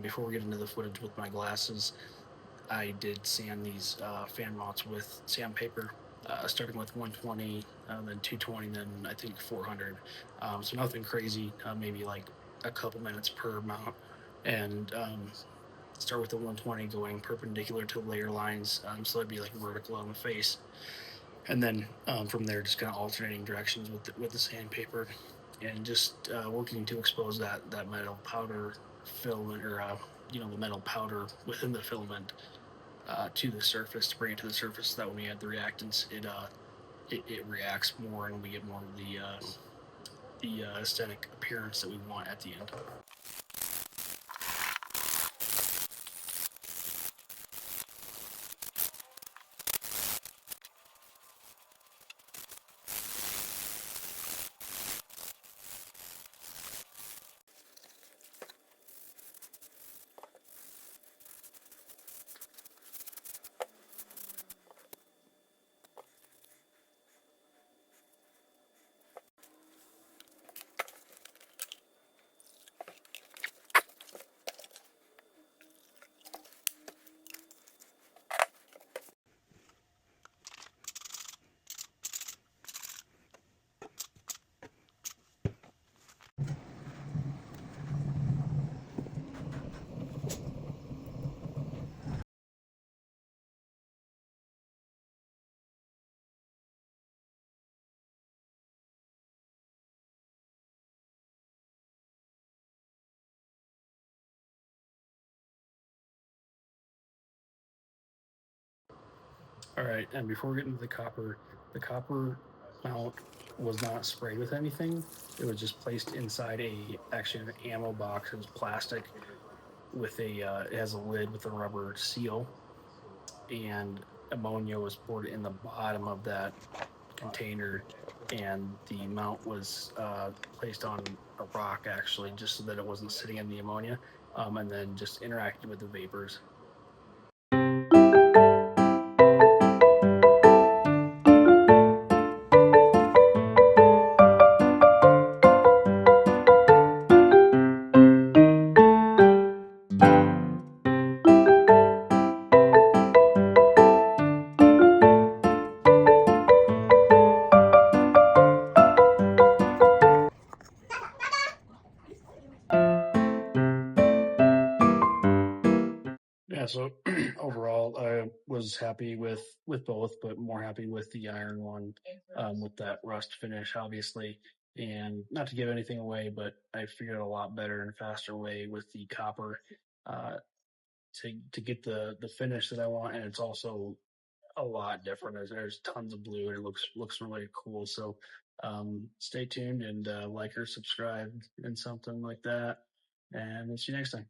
Before we get into the footage with my glasses, I did sand these fan mounts with sandpaper, starting with 120, then 220, then I think 400. So nothing crazy, maybe like a couple minutes per mount. And start with the 120 going perpendicular to layer lines, so that'd be like vertical on the face. And then from there, just kind of alternating directions with the sandpaper, and just working to expose that metal powder filament, or the metal powder within the filament to the surface, to bring it to the surface, so that when we add the reactants, it reacts more, and we get more of the aesthetic appearance that we want at the end. All right, and before we get into the copper mount was not sprayed with anything. It was just placed inside actually an ammo box. It was plastic with it has a lid with a rubber seal, and ammonia was poured in the bottom of that container, and the mount was placed on a rock, actually, just so that it wasn't sitting in the ammonia, and then just interacted with the vapors. Yeah, so overall, I was happy with both, but more happy with the iron one, with that rust finish, obviously. And not to give anything away, but I figured out a lot better and faster way with the copper uh, to get the finish that I want, and it's also a lot different. There's tons of blue, and it looks really cool. So stay tuned and like or subscribe and something like that. And we'll see you next time.